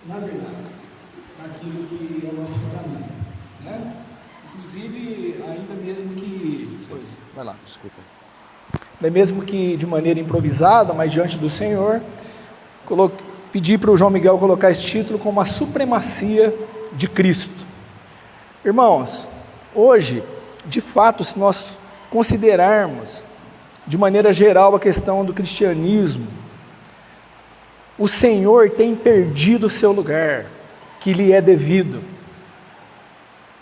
nas verdades, naquilo que é o nosso fundamento, né? Inclusive, ainda mesmo que... Vai lá, desculpa. Mesmo que de maneira improvisada, mas diante do Senhor, pedi para o João Miguel colocar esse título como a supremacia de Cristo. Irmãos, hoje, de fato, se nós considerarmos de maneira geral a questão do cristianismo, o Senhor tem perdido o seu lugar, que lhe é devido.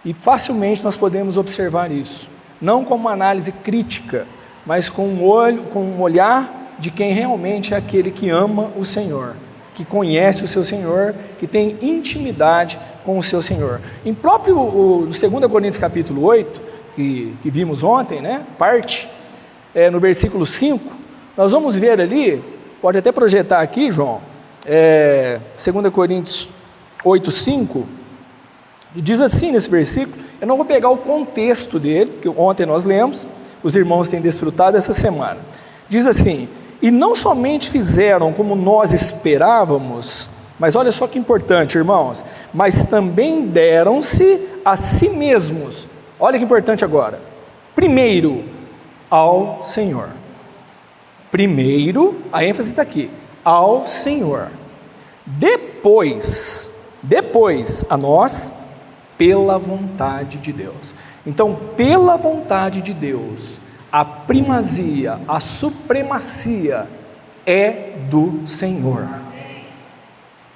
E facilmente nós podemos observar isso, não como uma análise crítica, mas com um olhar de quem realmente é aquele que ama o Senhor, que conhece o seu Senhor, que tem intimidade com o seu Senhor. Em próprio no 2 Coríntios capítulo 8, que vimos ontem, né, no versículo 5, nós vamos ver ali, pode até projetar aqui, João, 2 Coríntios 8, 5, e diz assim nesse versículo, eu não vou pegar o contexto dele, que ontem nós lemos, os irmãos têm desfrutado essa semana. Diz assim: e não somente fizeram como nós esperávamos, mas olha só que importante, irmãos, mas também deram-se a si mesmos. Olha que importante agora. Primeiro, ao Senhor. Primeiro, a ênfase está aqui, ao Senhor. Depois a nós, pela vontade de Deus. Então, pela vontade de Deus, a primazia, a supremacia é do Senhor.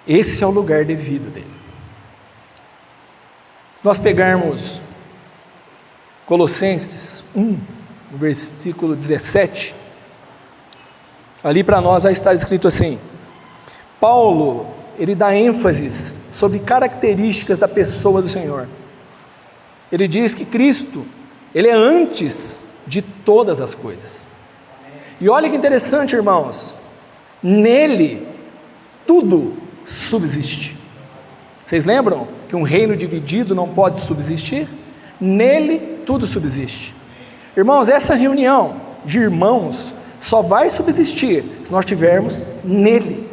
Esse é o lugar devido dele. Se nós pegarmos Colossenses 1, no versículo 17, ali para nós vai estar escrito assim, Paulo, ele dá ênfase sobre características da pessoa do Senhor. Ele diz que Cristo, ele é antes de todas as coisas. E olha que interessante, irmãos, nele tudo subsiste. Vocês lembram que um reino dividido não pode subsistir? Nele tudo subsiste. Irmãos, essa reunião de irmãos só vai subsistir se nós tivermos nele.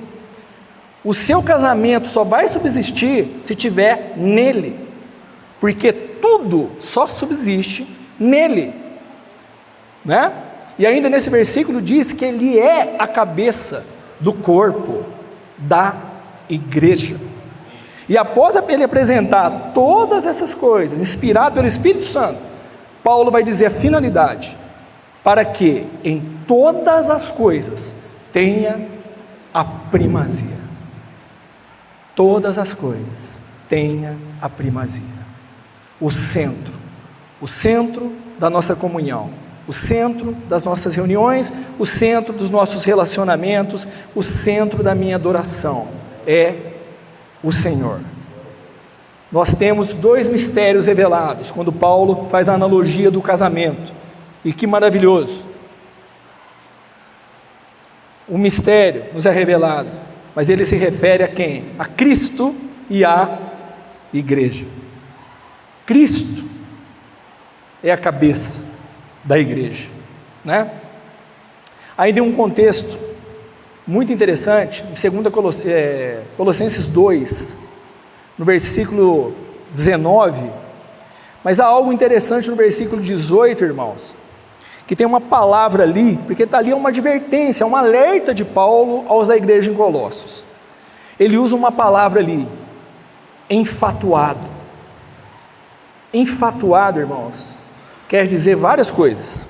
O seu casamento só vai subsistir se tiver nele, porque tudo só subsiste nele, né? E ainda nesse versículo diz que ele é a cabeça do corpo da igreja. E após ele apresentar todas essas coisas, inspirado pelo Espírito Santo, Paulo vai dizer a finalidade, para que em todas as coisas tenha a primazia. Todas as coisas tenha a primazia. O centro da nossa comunhão, o centro das nossas reuniões, o centro dos nossos relacionamentos, o centro da minha adoração é o Senhor. Nós temos dois mistérios revelados, quando Paulo faz a analogia do casamento, e que maravilhoso. O mistério nos é revelado, mas ele se refere a quem? A Cristo e à igreja. Cristo é a cabeça da igreja, né? Ainda em um contexto muito interessante, em 2 Colossenses 2, no versículo 19, mas há algo interessante no versículo 18, irmãos, que tem uma palavra ali, porque está ali uma advertência, um alerta de Paulo aos da igreja em Colossos. Ele usa uma palavra ali, enfatuado. Enfatuado, irmãos, quer dizer várias coisas,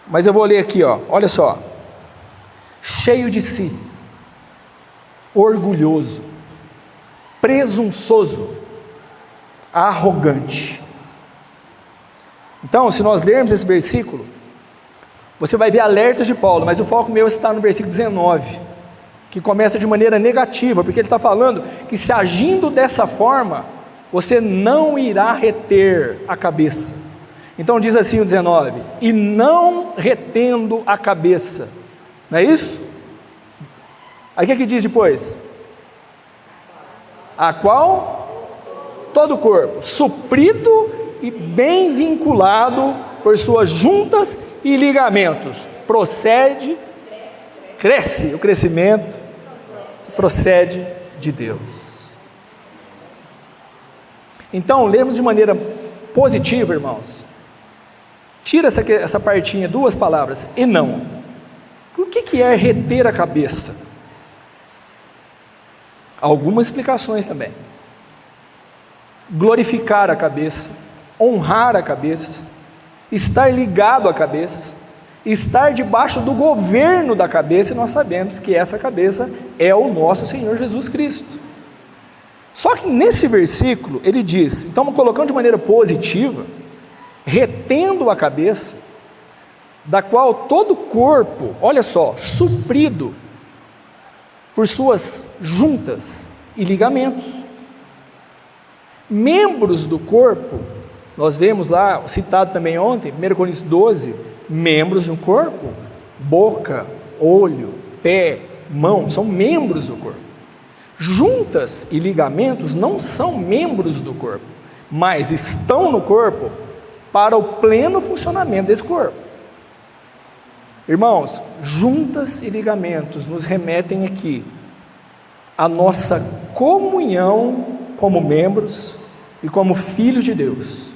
mas eu vou ler aqui, olha só, cheio de si, orgulhoso, presunçoso, arrogante. Então, se nós lermos esse versículo, você vai ver alertas de Paulo, mas o foco meu está no versículo 19, que começa de maneira negativa, porque ele está falando que se agindo dessa forma, você não irá reter a cabeça. Então diz assim o 19, e não retendo a cabeça, não é isso? Aí o que diz depois? A qual? Todo o corpo, suprido e bem vinculado por suas juntas e ligamentos, cresce o crescimento que procede de Deus. Então, lermos de maneira positiva, irmãos. Tira essa partinha, duas palavras, e não. O que é reter a cabeça? Algumas explicações também. Glorificar a cabeça, honrar a cabeça, estar ligado à cabeça, estar debaixo do governo da cabeça, e nós sabemos que essa cabeça é o nosso Senhor Jesus Cristo. Só que nesse versículo ele diz, então colocando de maneira positiva, retendo a cabeça, da qual todo o corpo, olha só, suprido por suas juntas e ligamentos. Membros do corpo, nós vemos lá, citado também ontem, 1 Coríntios 12, membros do corpo, boca, olho, pé, mão, são membros do corpo. Juntas e ligamentos não são membros do corpo, mas estão no corpo para o pleno funcionamento desse corpo. Irmãos, juntas e ligamentos nos remetem aqui à nossa comunhão como membros e como filhos de Deus,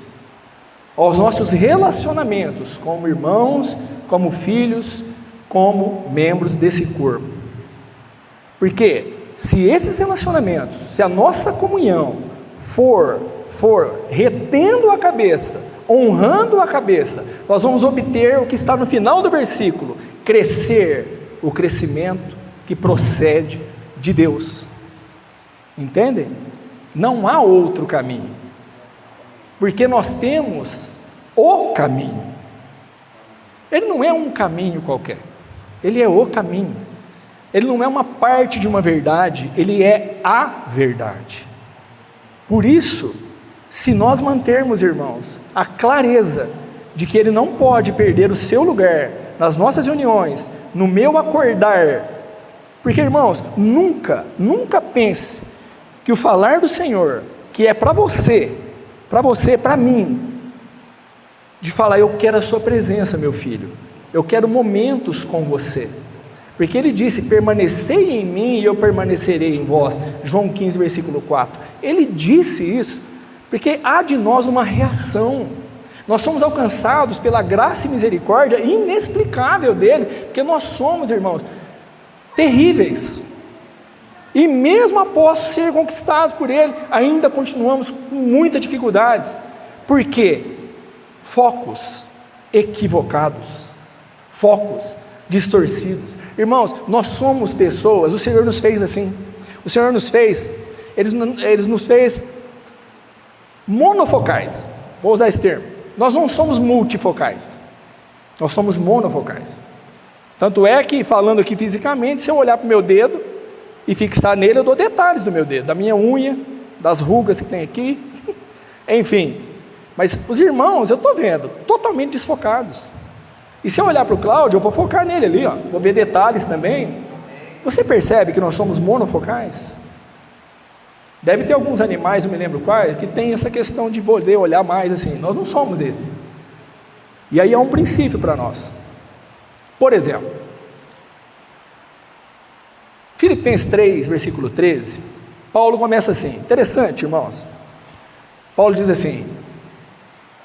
aos nossos relacionamentos como irmãos, como filhos, como membros desse corpo. Porque se esses relacionamentos, se a nossa comunhão for retendo a cabeça, honrando a cabeça, nós vamos obter o que está no final do versículo, crescer, o crescimento que procede de Deus. Entendem? Não há outro caminho, porque nós temos o caminho. Ele não é um caminho qualquer, ele é o caminho. Ele não é uma parte de uma verdade, ele é a verdade. Por isso, se nós mantermos, irmãos, a clareza de que ele não pode perder o seu lugar nas nossas reuniões, no meu acordar, porque, irmãos, nunca pense que o falar do Senhor, que é para você, para mim, de falar, eu quero a sua presença, meu filho, eu quero momentos com você, porque ele disse, permanecei em mim e eu permanecerei em vós, João 15, versículo 4, ele disse isso, porque há de nós uma reação, nós somos alcançados pela graça e misericórdia inexplicável dele, porque nós somos, irmãos, terríveis, e mesmo após ser conquistados por ele, ainda continuamos com muitas dificuldades, por quê? Focos equivocados, focos distorcidos, irmãos, nós somos pessoas, o Senhor nos fez assim, o Senhor nos fez, Ele nos fez monofocais, vou usar esse termo, nós não somos multifocais, nós somos monofocais, tanto é que, falando aqui fisicamente, se eu olhar para o meu dedo, e fixar nele, eu dou detalhes do meu dedo, da minha unha, das rugas que tem aqui, enfim, mas os irmãos, eu estou vendo, totalmente desfocados, e se eu olhar para o Cláudio, eu vou focar nele ali, ó, vou ver detalhes também. Você percebe que nós somos monofocais? Deve ter alguns animais, não me lembro quais, que tem essa questão de poder olhar mais assim, nós não somos esses, e aí é um princípio para nós. Por exemplo, Filipenses 3, versículo 13, Paulo começa assim, interessante, irmãos, Paulo diz assim,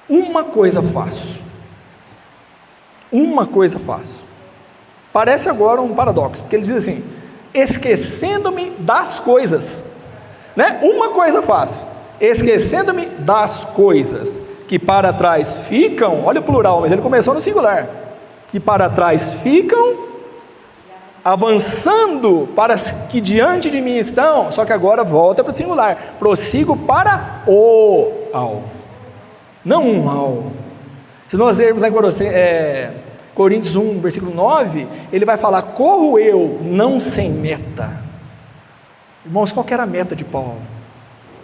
uma coisa faço, parece agora um paradoxo, porque ele diz assim, esquecendo-me das coisas, né? Uma coisa faço, esquecendo-me das coisas, que para trás ficam, olha o plural, mas ele começou no singular, que para trás ficam, avançando para as que diante de mim estão, só que agora volta para o singular, prossigo para o alvo, não um alvo. Se nós lermos lá em Coríntios 1, versículo 9, ele vai falar, corro eu, não sem meta. Irmãos, qual que era a meta de Paulo?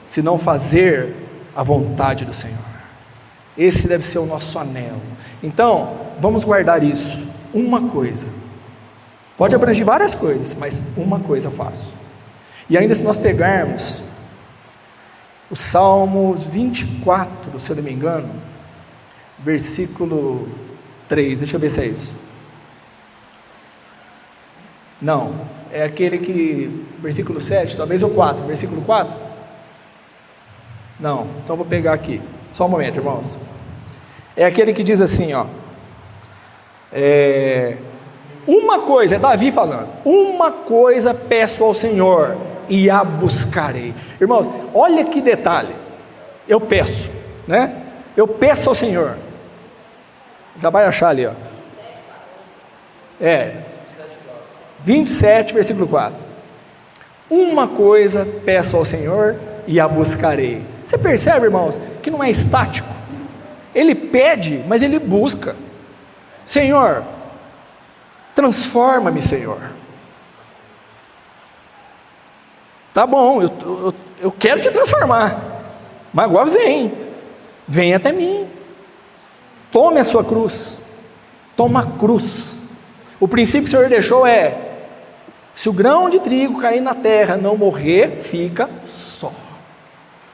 Se não fazer a vontade do Senhor. Esse deve ser o nosso anelo. Então, vamos guardar isso, uma coisa, pode abranger várias coisas, mas uma coisa faço. E ainda se nós pegarmos o Salmos 24, se eu não me engano, versículo 3, deixa eu ver se é isso. Não, é aquele que, versículo 7, talvez o 4, versículo 4. Não, então vou pegar aqui. Só um momento, irmãos. É aquele que diz assim, ó. Uma coisa, é Davi falando. Uma coisa peço ao Senhor e a buscarei. Irmãos, olha que detalhe. Eu peço, né? Eu peço ao Senhor. Já vai achar ali, ó. 27, versículo 4. Uma coisa peço ao Senhor e a buscarei. Você percebe, irmãos, que não é estático. Ele pede, mas ele busca. Senhor, transforma-me, Senhor. Tá bom, eu quero te transformar, mas agora vem até mim. Tome a sua cruz. Toma a cruz. O princípio que o Senhor deixou é: se o grão de trigo cair na terra, não morrer, fica só.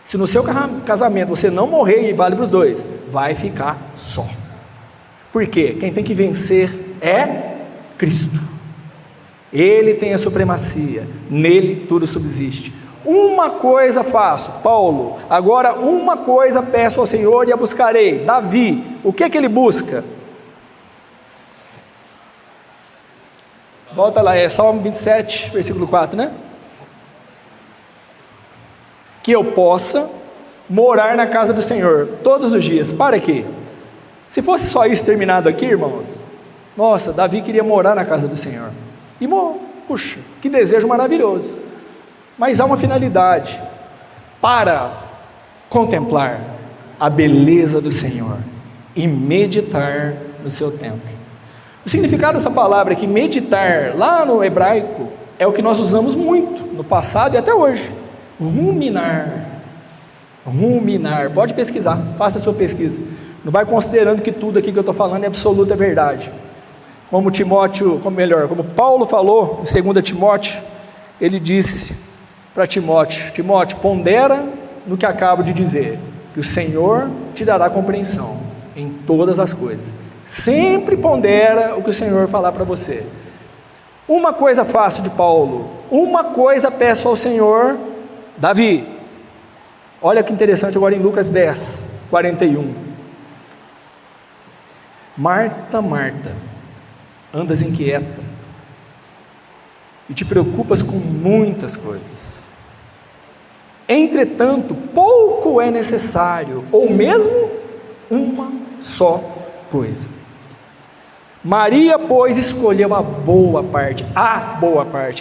Se no seu casamento você não morrer, e vale para os dois, vai ficar só. Por quê? Quem tem que vencer é Cristo. Ele tem a supremacia, nele tudo subsiste. Uma coisa faço, Paulo, agora uma coisa peço ao Senhor e a buscarei. Davi, o que ele busca? Volta lá, é Salmo 27, versículo 4, né? Que eu possa morar na casa do Senhor todos os dias. Para quê? Se fosse só isso terminado aqui, irmãos, nossa, Davi queria morar na casa do Senhor. E, puxa, que desejo maravilhoso. Mas há uma finalidade: para contemplar a beleza do Senhor e meditar no seu templo. O significado dessa palavra aqui, meditar, lá no hebraico, é o que nós usamos muito, no passado e até hoje. Ruminar, pode pesquisar, faça a sua pesquisa. Não vai considerando que tudo aqui que eu estou falando é absoluta verdade. Como Paulo falou em 2 Timóteo, ele disse para Timóteo: Timóteo, pondera no que acabo de dizer, que o Senhor te dará compreensão em todas as coisas. Sempre pondera o que o Senhor falar para você. Uma coisa faço de Paulo, uma coisa peço ao Senhor. Davi, olha que interessante agora em Lucas 10, 41. Marta, Marta, andas inquieta e te preocupas com muitas coisas. Entretanto, pouco é necessário, ou mesmo uma só coisa. Maria, pois, escolheu a boa parte,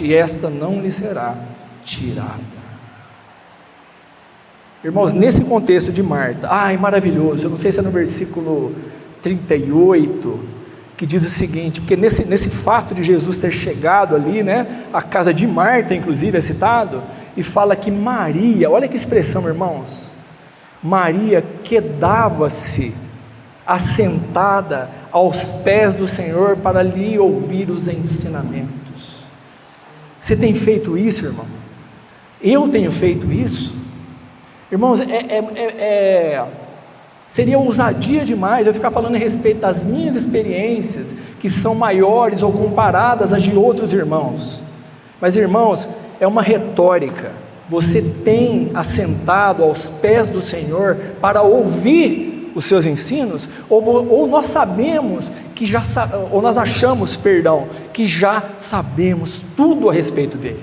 e esta não lhe será tirada. Irmãos, nesse contexto de Marta, maravilhoso, eu não sei se é no versículo 38, que diz o seguinte, porque nesse fato de Jesus ter chegado ali, né, a casa de Marta, inclusive, é citado, e fala que Maria, olha que expressão, irmãos, Maria quedava-se assentada aos pés do Senhor para lhe ouvir os ensinamentos. Você tem feito isso, irmão? Eu tenho feito isso? Irmãos, seria ousadia demais eu ficar falando a respeito das minhas experiências, que são maiores ou comparadas às de outros irmãos. Mas, irmãos, é uma retórica. Você tem assentado aos pés do Senhor para ouvir os seus ensinos, ou nós sabemos que ou nós achamos, que já sabemos tudo a respeito dele,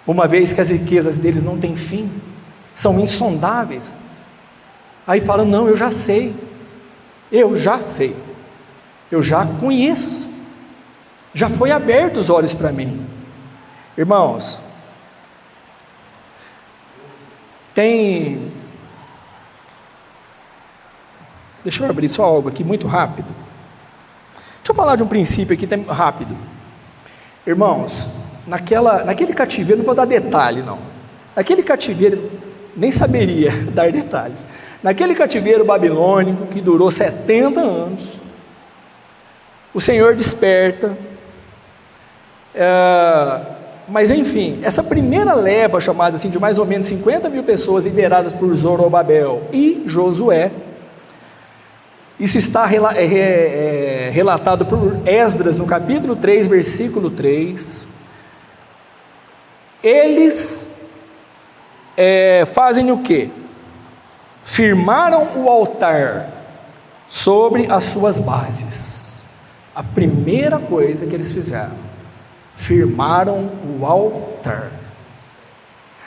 uma vez que as riquezas deles não têm fim, são insondáveis. Aí fala: não, eu já sei, eu já conheço, já foi aberto os olhos para mim. Irmãos, deixa eu abrir só algo aqui muito rápido. Deixa eu falar de um princípio aqui rápido. Irmãos, naquele cativeiro, não vou dar detalhe não, naquele cativeiro, nem saberia dar detalhes, naquele cativeiro babilônico que durou 70 anos, o Senhor desperta, mas enfim, essa primeira leva, chamada assim, de mais ou menos 50 mil pessoas lideradas por Zorobabel e Josué, isso está relatado por Esdras no capítulo 3, versículo 3, eles fazem o quê? firmaram o altar sobre as suas bases. A primeira coisa que eles fizeram, firmaram o altar.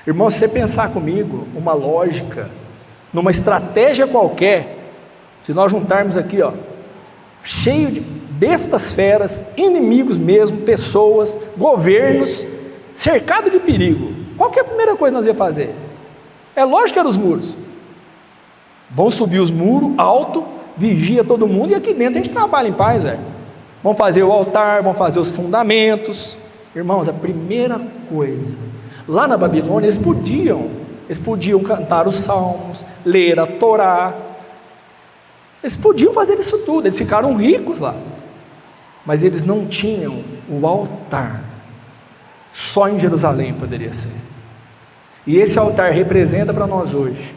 Irmão, se você pensar comigo, uma lógica, numa estratégia qualquer, se nós juntarmos aqui, cheio de bestas feras, inimigos mesmo, pessoas, governos, cercado de perigo, qual que é a primeira coisa que nós íamos fazer? É lógico que eram os muros. Vão subir os muros, alto, vigia todo mundo, e aqui dentro a gente trabalha em paz, Vamos fazer o altar, vamos fazer os fundamentos. Irmãos, a primeira coisa, lá na Babilônia eles podiam cantar os salmos, ler a Torá, eles podiam fazer isso tudo, eles ficaram ricos lá, mas eles não tinham o altar. Só em Jerusalém poderia ser, e esse altar representa para nós hoje,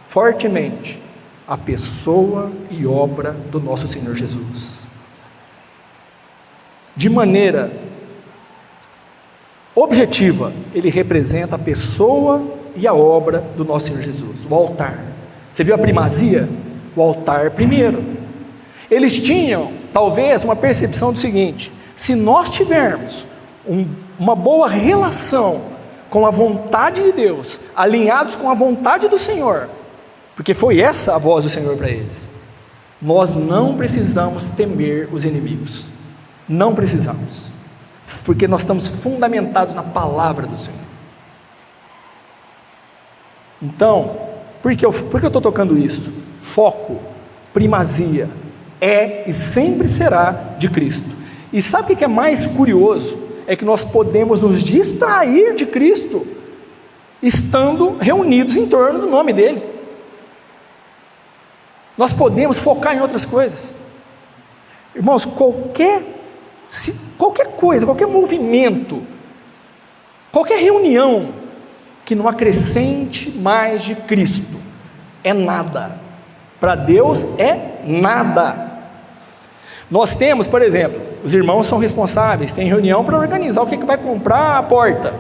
fortemente, a pessoa e obra do nosso Senhor Jesus. De maneira objetiva, ele representa a pessoa e a obra do nosso Senhor Jesus, o altar. Você viu a primazia? O altar primeiro. Eles tinham, talvez, uma percepção do seguinte: se nós tivermos uma boa relação com a vontade de Deus, alinhados com a vontade do Senhor, porque foi essa a voz do Senhor para eles, nós não precisamos temer os inimigos, não precisamos, porque nós estamos fundamentados na palavra do Senhor. Então, por que eu estou tocando isso? Foco, primazia, é e sempre será de Cristo. E sabe o que é mais curioso? É que nós podemos nos distrair de Cristo, estando reunidos em torno do nome dEle. Nós podemos focar em outras coisas. Irmãos, qualquer coisa, qualquer movimento, qualquer reunião que não acrescente mais de Cristo, é nada. Para Deus é nada. Nós temos, por exemplo, os irmãos são responsáveis, tem reunião para organizar o que vai comprar a porta.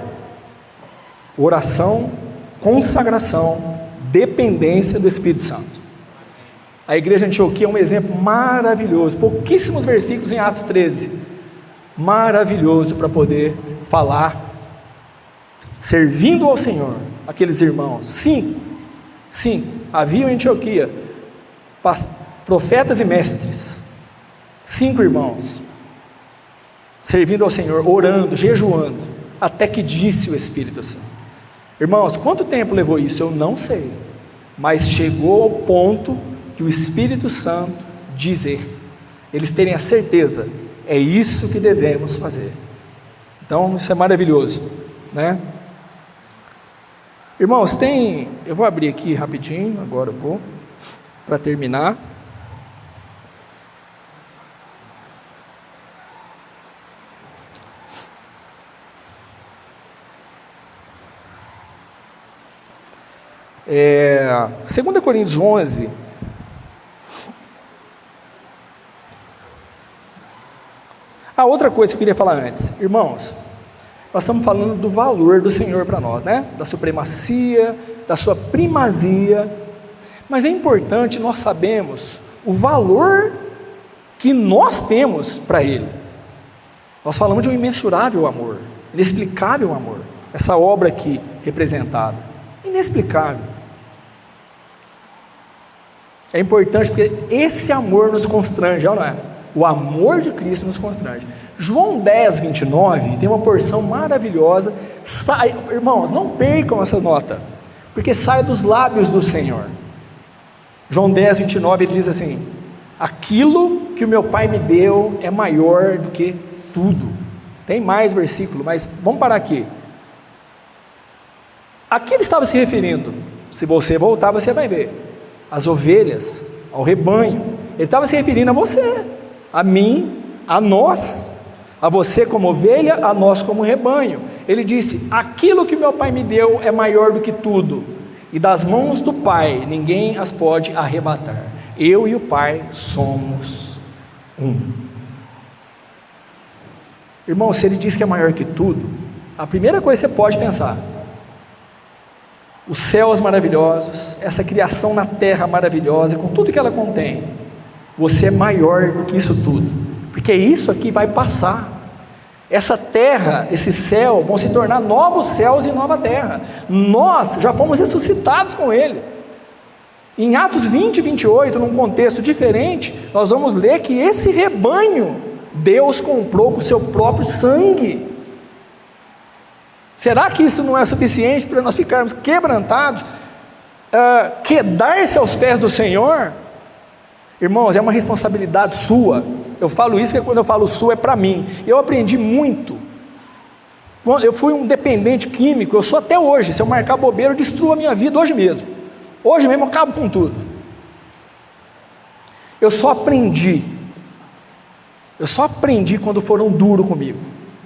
Oração, consagração, dependência do Espírito Santo. A igreja de Antioquia é um exemplo maravilhoso, pouquíssimos versículos em Atos 13, maravilhoso para poder falar, servindo ao Senhor, aqueles irmãos. Sim, havia em Antioquia profetas e mestres, 5 irmãos, servindo ao Senhor, orando, jejuando, até que disse o Espírito Santo. Irmãos, quanto tempo levou isso? Eu não sei, mas chegou ao ponto de o Espírito Santo dizer, eles terem a certeza, é isso que devemos fazer. Então isso é maravilhoso, né? Irmãos, eu vou abrir aqui rapidinho, agora eu vou, para terminar. Segunda Coríntios 11, a outra coisa que eu queria falar antes, irmãos, nós estamos falando do valor do Senhor para nós, né? Da supremacia, da sua primazia, mas é importante nós sabermos o valor que nós temos para Ele. Nós falamos de um imensurável amor, inexplicável amor, essa obra aqui representada, inexplicável. É importante porque esse amor nos constrange, não é? O amor de Cristo nos constrange. João 10, 29, tem uma porção maravilhosa, irmãos, não percam essa nota, porque sai dos lábios do Senhor. João 10, 29, ele diz assim: aquilo que o meu Pai me deu é maior do que tudo. Tem mais versículo, mas vamos parar aqui. A que ele estava se referindo? Se você voltar, você vai ver. As ovelhas, ao rebanho. Ele estava se referindo a você, a mim, a nós, a você como ovelha, a nós como rebanho. Ele disse: aquilo que meu Pai me deu é maior do que tudo, e das mãos do Pai ninguém as pode arrebatar. Eu e o Pai somos um. Irmão, se ele diz que é maior que tudo, a primeira coisa que você pode pensar: os céus maravilhosos, essa criação na terra maravilhosa, com tudo que ela contém, você é maior do que isso tudo, porque isso aqui vai passar. Essa terra, esse céu, vão se tornar novos céus e nova terra. Nós já fomos ressuscitados com Ele. Em Atos 20 e 28, num contexto diferente, nós vamos ler que esse rebanho, Deus comprou com o seu próprio sangue. Será que isso não é suficiente para nós ficarmos quebrantados, quedar-se aos pés do Senhor? Irmãos, é uma responsabilidade sua. Eu falo isso porque quando eu falo sua é para mim. Eu aprendi muito. Eu fui um dependente químico, eu sou até hoje. Se eu marcar bobeira, eu destruo a minha vida hoje mesmo. Hoje mesmo eu acabo com tudo. Eu só aprendi quando foram duros comigo.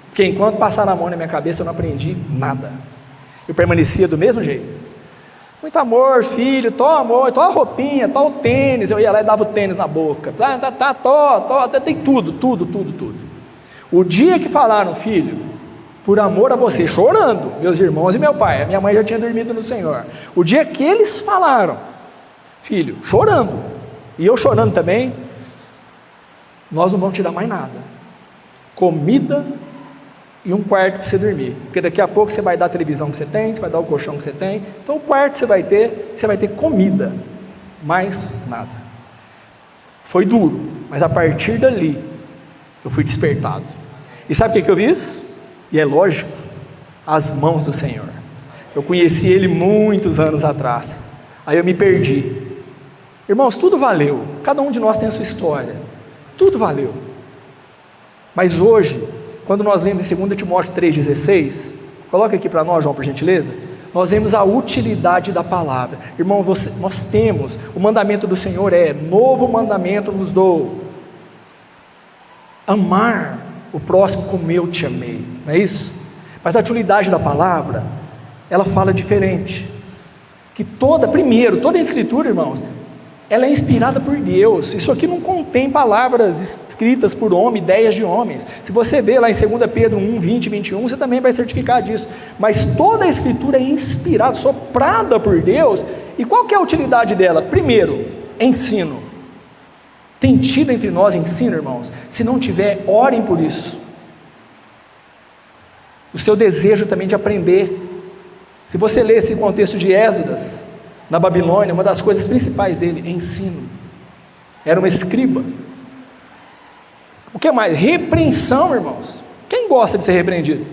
Porque enquanto passaram a mão na minha cabeça, eu não aprendi nada. Eu permanecia do mesmo jeito. Muito amor, filho, tó amor, tó a roupinha, tó o tênis. Eu ia lá e dava o tênis na boca. Tem tudo. O dia que falaram, filho, por amor a você, chorando, meus irmãos e meu pai, a minha mãe já tinha dormido no Senhor. O dia que eles falaram, filho, chorando, e eu chorando também, nós não vamos te dar mais nada. Comida e um quarto para você dormir, porque daqui a pouco você vai dar a televisão que você tem, você vai dar o colchão que você tem, então o quarto você vai ter comida, mais nada. Foi duro, mas a partir dali, eu fui despertado, e sabe o que eu vi isso? E é lógico, as mãos do Senhor. Eu conheci Ele muitos anos atrás, aí eu me perdi. Irmãos, tudo valeu, cada um de nós tem a sua história, tudo valeu, mas hoje, quando nós lemos em 2 Timóteo 3,16, coloca aqui para nós, João, por gentileza, nós vemos a utilidade da palavra. Irmão, nós temos, o mandamento do Senhor é, novo mandamento vos dou, amar o próximo como eu te amei, não é isso? Mas a utilidade da palavra, ela fala diferente, que toda a escritura, irmãos, ela é inspirada por Deus. Isso aqui não contém palavras escritas por homem, ideias de homens. Se você vê lá em 2 Pedro 1, 20 e 21, você também vai certificar disso. Mas toda a escritura é inspirada, soprada por Deus. E qual que é a utilidade dela? Primeiro, ensino. Tem tido entre nós ensino, irmãos? Se não tiver, orem por isso. O seu desejo também de aprender. Se você ler esse contexto de Esdras, na Babilônia, uma das coisas principais dele é ensino. Era um escriba. O que mais? Repreensão, irmãos. Quem gosta de ser repreendido?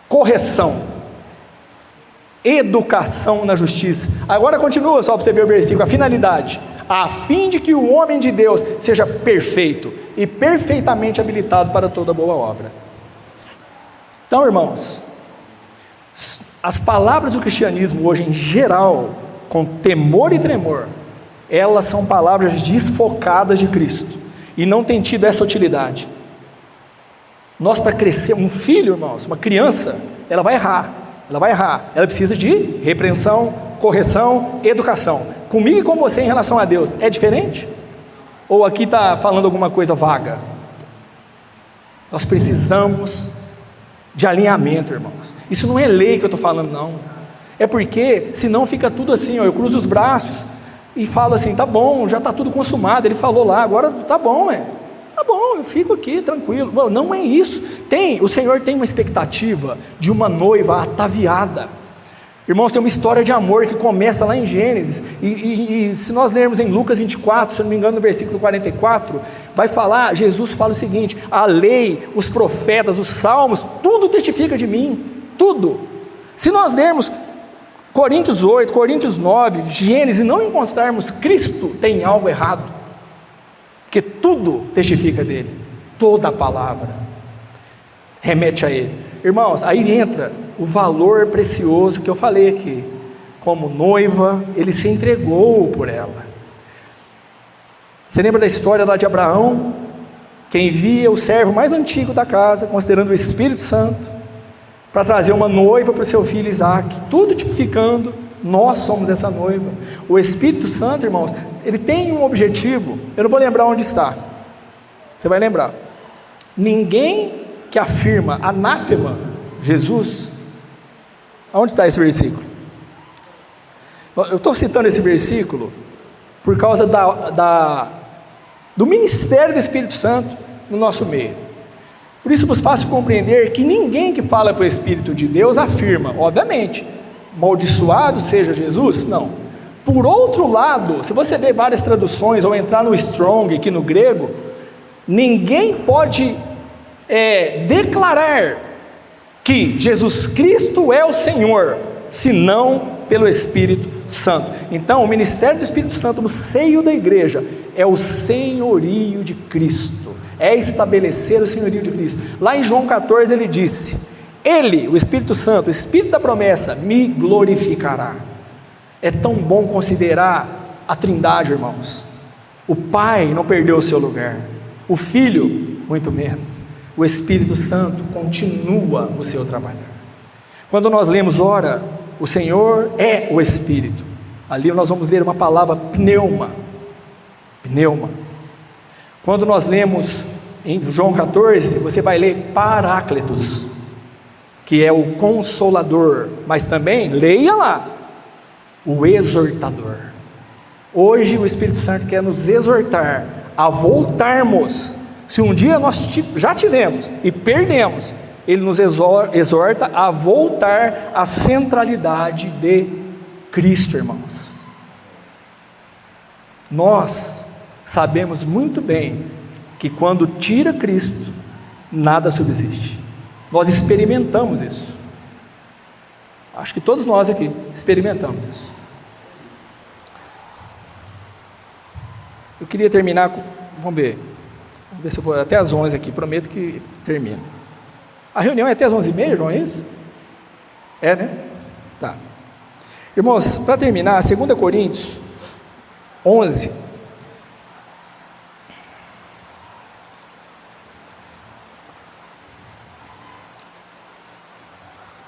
Correção. Educação na justiça. Agora continua só para você ver o versículo, a finalidade. A fim de que o homem de Deus seja perfeito e perfeitamente habilitado para toda boa obra. Então, irmãos, as palavras do cristianismo hoje em geral, com temor e tremor, elas são palavras desfocadas de Cristo, e não tem tido essa utilidade. Nós, para crescer, um filho, irmãos, uma criança, ela vai errar, ela precisa de repreensão, correção, educação. Comigo e com você em relação a Deus, é diferente? Ou aqui está falando alguma coisa vaga? Nós precisamos de alinhamento, irmãos. Isso não é lei que eu estou falando, não. É porque, senão fica tudo assim, ó, eu cruzo os braços e falo assim, tá bom, já está tudo consumado, ele falou lá, agora tá bom, tá bom, eu fico aqui tranquilo. Não é isso. O Senhor tem uma expectativa de uma noiva ataviada. Irmãos, tem uma história de amor que começa lá em Gênesis, e se nós lermos em Lucas 24, se eu não me engano no versículo 44, vai falar, Jesus fala o seguinte, a lei, os profetas, os salmos, tudo testifica de mim, tudo. Se nós lermos Coríntios 8, Coríntios 9, Gênesis, e não encontrarmos Cristo, tem algo errado, porque tudo testifica dele, toda a palavra remete a ele. Irmãos, aí entra o valor precioso que eu falei aqui, como noiva, ele se entregou por ela. Você lembra da história lá de Abraão, que envia o servo mais antigo da casa, considerando o Espírito Santo, para trazer uma noiva para o seu filho Isaac, tudo tipificando, nós somos essa noiva. O Espírito Santo, irmãos, ele tem um objetivo, eu não vou lembrar onde está, você vai lembrar. Ninguém que afirma anátema Jesus, aonde está esse versículo? Eu estou citando esse versículo por causa do ministério do Espírito Santo no nosso meio. Por isso vos faço compreender que ninguém que fala pelo Espírito de Deus afirma, obviamente, amaldiçoado seja Jesus, não. Por outro lado, se você ver várias traduções ou entrar no Strong, aqui no grego, ninguém pode declarar que Jesus Cristo é o Senhor, senão pelo Espírito Santo. Então, o ministério do Espírito Santo no seio da igreja é o senhorio de Cristo, é estabelecer o senhorio de Cristo. Lá em João 14 ele disse: Ele, o Espírito Santo, o Espírito da promessa, me glorificará. É tão bom considerar a Trindade, irmãos. O Pai não perdeu o seu lugar, o Filho muito menos, o Espírito Santo continua o seu trabalhar. Quando nós lemos, ora, o Senhor é o Espírito, ali nós vamos ler uma palavra pneuma. Quando nós lemos em João 14, você vai ler Paráclitos, que é o Consolador, mas também, leia lá, o Exortador. Hoje o Espírito Santo quer nos exortar a voltarmos. Se um dia nós já tivemos e perdemos, Ele nos exorta a voltar à centralidade de Cristo, irmãos. Nós sabemos muito bem que quando tira Cristo, nada subsiste. Nós experimentamos isso. Acho que todos nós aqui experimentamos isso. Eu queria terminar com, vamos ver se eu vou até às 11 aqui, prometo que termino. A reunião é até às 11h30, João, é isso? É, né? Tá. Irmãos, para terminar, 2 Coríntios 11,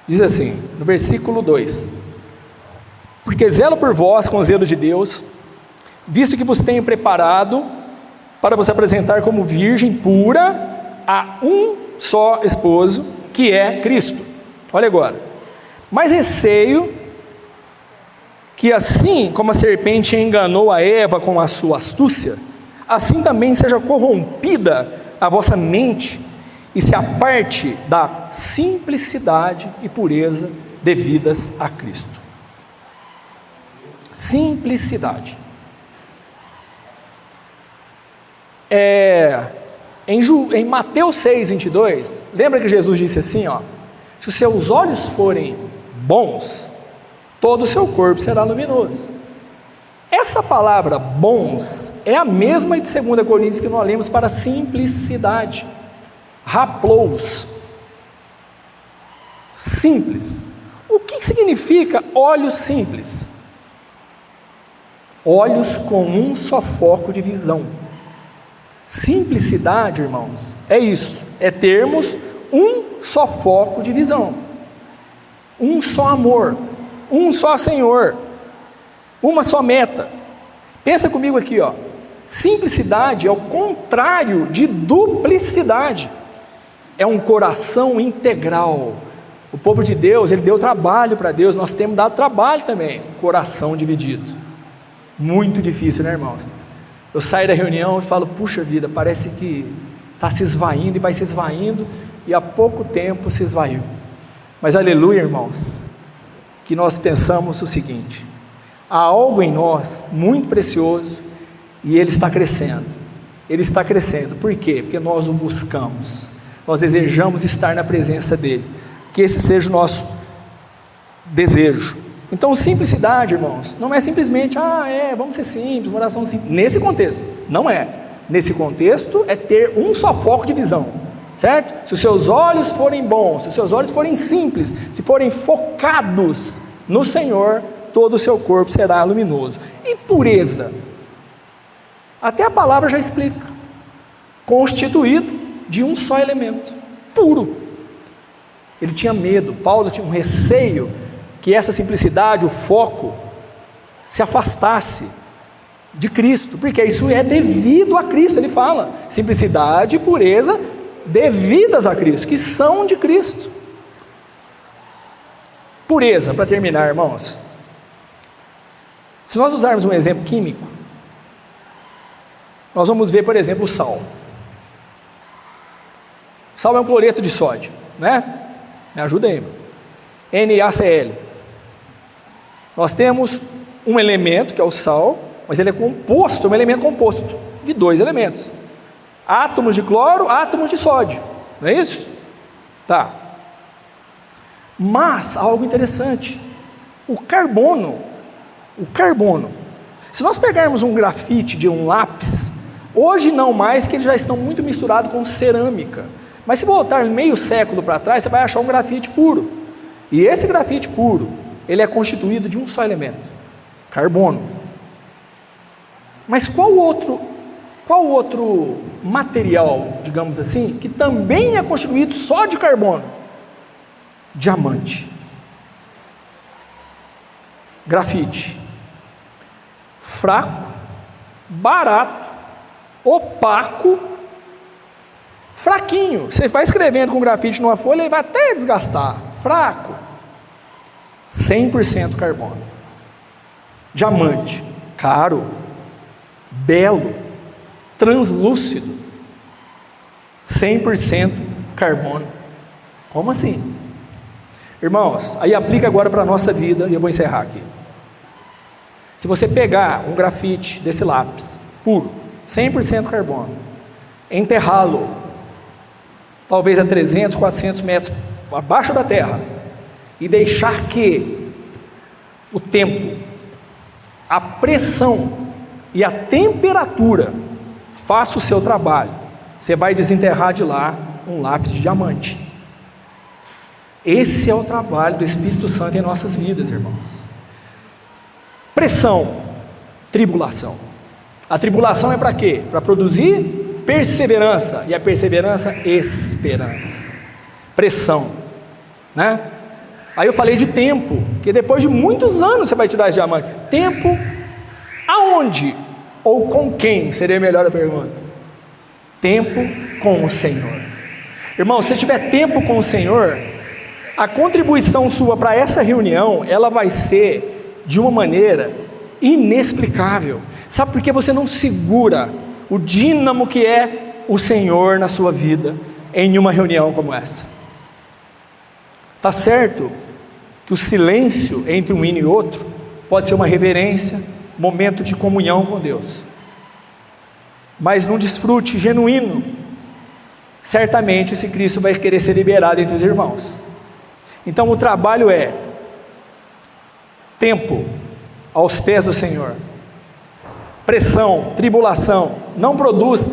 diz assim, no versículo 2: Porque zelo por vós com o zelo de Deus, visto que vos tenho preparado para vos apresentar como virgem pura a um só esposo, que é Cristo. Olha agora: mas receio que assim como a serpente enganou a Eva com a sua astúcia, assim também seja corrompida a vossa mente, e se aparte da simplicidade e pureza devidas a Cristo. Simplicidade. Em Mateus 6:22, lembra que Jesus disse assim, se os seus olhos forem bons, todo o seu corpo será luminoso. Essa palavra bons é a mesma de 2 Coríntios que nós lemos para simplicidade. Raplous, simples. O que significa olhos simples? Olhos com um só foco de visão. Simplicidade, irmãos, é isso, é termos um só foco de visão, um só amor, um só Senhor, uma só meta. Pensa comigo aqui, simplicidade é o contrário de duplicidade. É um coração integral. O povo de Deus, ele deu trabalho para Deus, nós temos dado trabalho também. Coração dividido, muito difícil, né, irmãos? Eu saio da reunião e falo, puxa vida, parece que está se esvaindo e vai se esvaindo, e há pouco tempo se esvaiu. Mas aleluia, irmãos, que nós pensamos o seguinte: há algo em nós muito precioso, e ele está crescendo. Ele está crescendo, por quê? Porque nós o buscamos. Nós desejamos estar na presença dele, que esse seja o nosso desejo. Então, simplicidade, irmãos, não é simplesmente, vamos ser simples, uma oração simples. Nesse contexto, não é. Nesse contexto, é ter um só foco de visão, certo? Se os seus olhos forem bons, se os seus olhos forem simples, se forem focados no Senhor, todo o seu corpo será luminoso. E pureza? Até a palavra já explica. Constituído de um só elemento, puro. Ele tinha medo, Paulo tinha um receio que essa simplicidade, o foco, se afastasse de Cristo, porque isso é devido a Cristo. Ele fala, simplicidade e pureza devidas a Cristo, que são de Cristo. Pureza, para terminar, irmãos, Se nós usarmos um exemplo químico, nós vamos ver, por exemplo, o sal. Sal é um cloreto de sódio, né? Me ajuda aí, NaCl. Nós temos um elemento, que é o sal, mas ele é composto, é um elemento composto de 2 elementos. Átomos de cloro, átomos de sódio, não é isso? Tá. Mas, algo interessante, o carbono, se nós pegarmos um grafite de um lápis, hoje não mais, que eles já estão muito misturados com cerâmica, mas se voltar meio século para trás, você vai achar um grafite puro, e esse grafite puro, ele é constituído de um só elemento, carbono. Mas qual outro material, digamos assim, que também é constituído só de carbono? Diamante. Grafite. Fraco, barato, opaco, fraquinho. Você vai escrevendo com grafite numa folha, ele vai até desgastar. Fraco. 100% carbono. Diamante. Caro, belo, translúcido, 100% carbono. Como assim? Irmãos, aí aplica agora para a nossa vida, e eu vou encerrar aqui. Se você pegar um grafite desse lápis, puro, 100% carbono, enterrá-lo, talvez a 300, 400 metros abaixo da terra, e deixar que o tempo, a pressão e a temperatura faça o seu trabalho, você vai desenterrar de lá um lápis de diamante. Esse é o trabalho do Espírito Santo em nossas vidas, irmãos. Pressão, tribulação. A tribulação é para quê? Para produzir perseverança, e a perseverança, esperança. Pressão, né? Aí eu falei de tempo, que depois de muitos anos você vai tirar esse diamante. Tempo, aonde? Ou com quem? Seria melhor a pergunta. Tempo com o Senhor. Irmão, se você tiver tempo com o Senhor, a contribuição sua para essa reunião, ela vai ser de uma maneira inexplicável. Sabe por que você não segura o dínamo que é o Senhor na sua vida em uma reunião como essa? Tá certo que o silêncio entre um hino e outro pode ser uma reverência, momento de comunhão com Deus, mas num desfrute genuíno, certamente esse Cristo vai querer ser liberado entre os irmãos. Então o trabalho é tempo aos pés do Senhor. Pressão, tribulação, não produz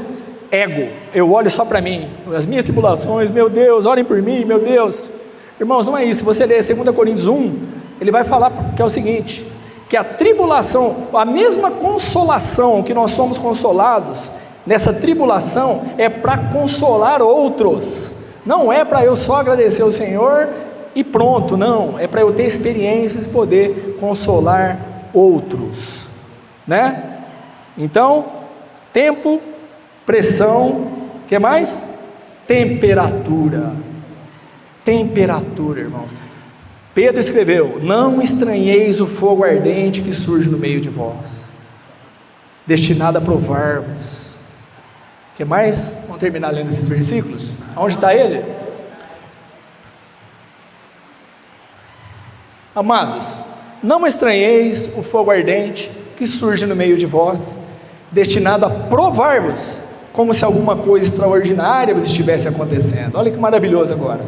ego. Eu olho só para mim, as minhas tribulações, meu Deus, orem por mim, meu Deus. Irmãos, não é isso. Se você ler 2 Coríntios 1, ele vai falar que é o seguinte, que a tribulação, a mesma consolação que nós somos consolados, nessa tribulação é para consolar outros, não é para eu só agradecer ao Senhor e pronto, não, é para eu ter experiências e poder consolar outros, né? Então, tempo, pressão, o que mais? Temperatura, irmãos. Pedro escreveu: não estranheis o fogo ardente que surge no meio de vós, destinado a provar-vos. O que mais? Vamos terminar lendo esses versículos. Onde está ele? Amados, não estranheis o fogo ardente que surge no meio de vós, destinado a provar-vos, como se alguma coisa extraordinária vos estivesse acontecendo. Olha que maravilhoso agora.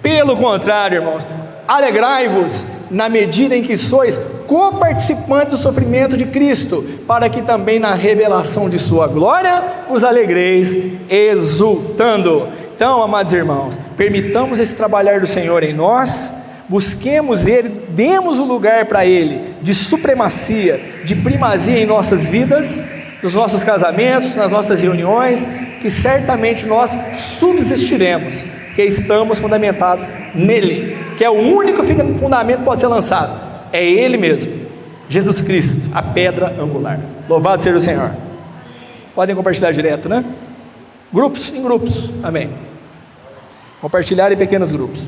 Pelo contrário, irmãos, alegrai-vos na medida em que sois coparticipantes do sofrimento de Cristo, para que também na revelação de sua glória os alegreis exultando. Então, amados irmãos, permitamos esse trabalhar do Senhor em nós, busquemos Ele, demos o lugar para Ele de supremacia, de primazia em nossas vidas, nos nossos casamentos, nas nossas reuniões, que certamente nós subsistiremos, que estamos fundamentados nele, que é o único fundamento que pode ser lançado, é Ele mesmo, Jesus Cristo, a pedra angular. Louvado seja o Senhor. Podem compartilhar direto, né? Grupos, em grupos, amém. Compartilhar em pequenos grupos.